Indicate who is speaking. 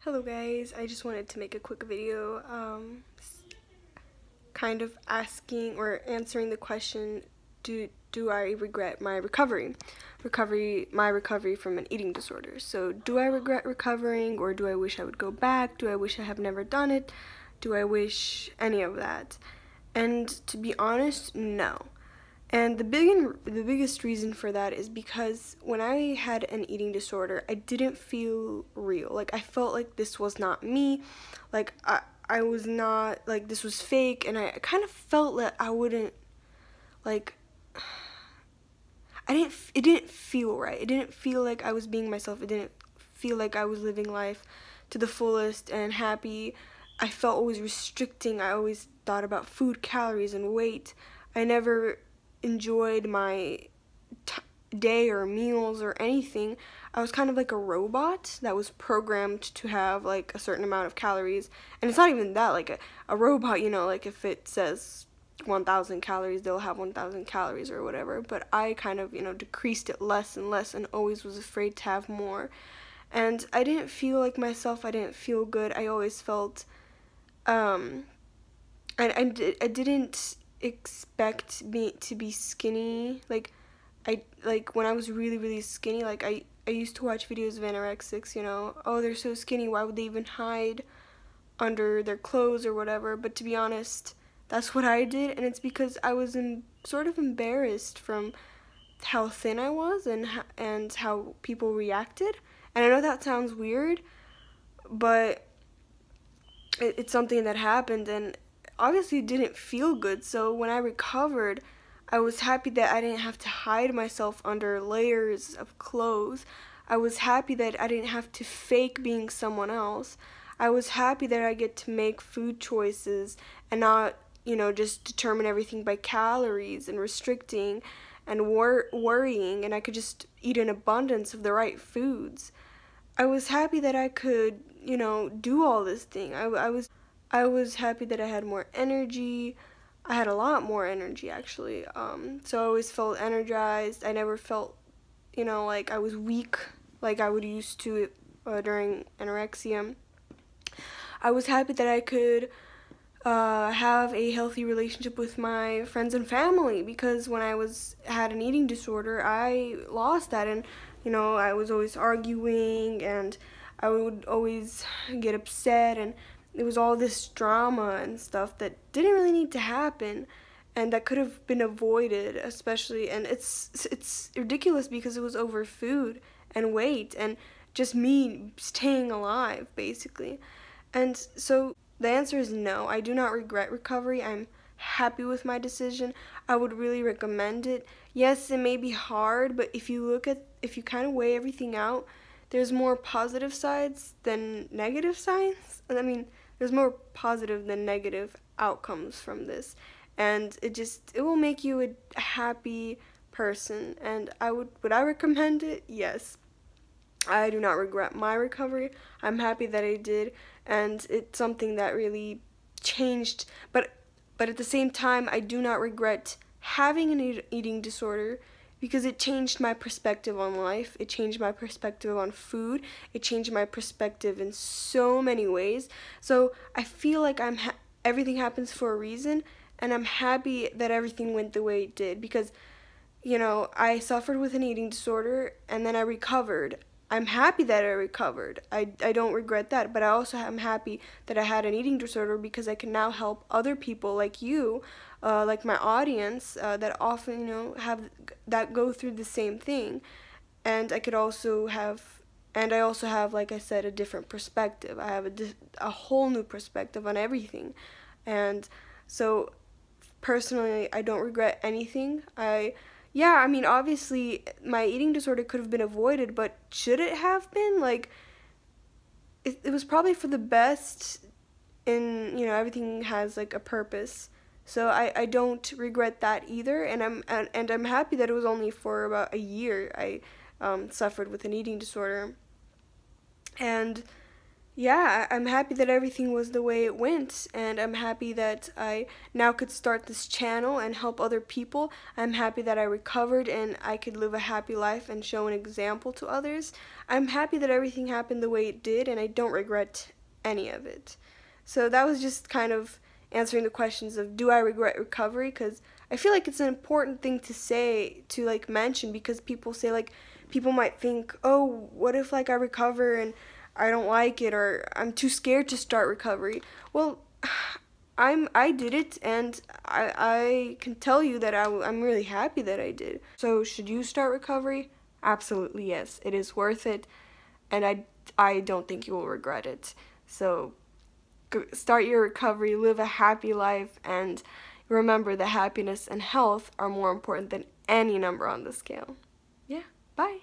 Speaker 1: Hello guys, I just wanted to make a quick video kind of asking or answering the question, do I regret my recovery from an eating disorder. So do I regret recovering, or do I wish I would go back? Do I wish I have never done it? Do I wish any of that? And to be honest, no. And the biggest reason for that is because when I had an eating disorder, I didn't feel real. Like, I felt like this was not me. Like, I was not, like, this was fake. And I kind of felt that I wouldn't, like, it didn't feel right. It didn't feel like I was being myself. It didn't feel like I was living life to the fullest and happy. I felt always restricting. I always thought about food, calories, and weight. I never enjoyed my day or meals or anything. I was kind of like a robot that was programmed to have like a certain amount of calories. And it's not even that, like a robot, you know, like if it says 1,000 calories, they'll have 1,000 calories or whatever. But I kind of, decreased it less and less and always was afraid to have more. And I didn't feel like myself. I didn't feel good. I always felt, I didn't expect me to be skinny. Like when I was really skinny, like I used to watch videos of anorexics, oh, they're so skinny, why would they even hide under their clothes or whatever? But to be honest, that's what I did, and it's because I was sort of embarrassed from how thin I was and how people reacted. And I know that sounds weird, but it's something that happened, and obviously it didn't feel good. So when I recovered, I was happy that I didn't have to hide myself under layers of clothes. I was happy that I didn't have to fake being someone else. I was happy that I get to make food choices and not, just determine everything by calories and restricting and worrying, and I could just eat an abundance of the right foods. I was happy that I could, do all this thing. I was happy that I had more energy. I had a lot more energy, actually. So I always felt energized. I never felt, like I was weak like I would used to during anorexia. I was happy that I could have a healthy relationship with my friends and family, because when I had an eating disorder, I lost that, and I was always arguing, and I would always get upset, and it was all this drama and stuff that didn't really need to happen, and that could have been avoided, especially. And it's ridiculous because it was over food and weight and just me staying alive, basically. And so the answer is no. I do not regret recovery. I'm happy with my decision. I would really recommend it. Yes, it may be hard, but if you kind of weigh everything out, there's more positive sides than negative sides. I mean, there's more positive than negative outcomes from this. And it will make you a happy person. And would I recommend it? Yes. I do not regret my recovery. I'm happy that I did, and it's something that really changed. But at the same time, I do not regret having an eating disorder, because it changed my perspective on life. It changed my perspective on food. It changed my perspective in so many ways. So I feel like everything happens for a reason, and I'm happy that everything went the way it did, because I suffered with an eating disorder and then I recovered. I'm happy that I recovered. I don't regret that, but I also am happy that I had an eating disorder, because I can now help other people like you, like my audience, that often, that go through the same thing. And I also have, like I said, a different perspective. I have a whole new perspective on everything. And so, personally, I don't regret anything. Yeah, I mean, obviously, my eating disorder could have been avoided, but should it have been? Like, it was probably for the best, and, everything has, like, a purpose. So I don't regret that either, and I'm happy that it was only for about a year I suffered with an eating disorder. And, yeah, I'm happy that everything was the way it went, and I'm happy that I now could start this channel and help other people. I'm happy that I recovered and I could live a happy life and show an example to others. I'm happy that everything happened the way it did, and I don't regret any of it. So that was just kind of answering the questions of do I regret recovery, because I feel like it's an important thing to say, to like mention, because people say, like, people might think, oh, what if like I recover and I don't like it, or I'm too scared to start recovery. Well, I did it, and I can tell you that I'm really happy that I did. So should you start recovery? Absolutely yes. It is worth it, and I don't think you will regret it. So start your recovery, live a happy life, and remember that happiness and health are more important than any number on the scale. Yeah, bye.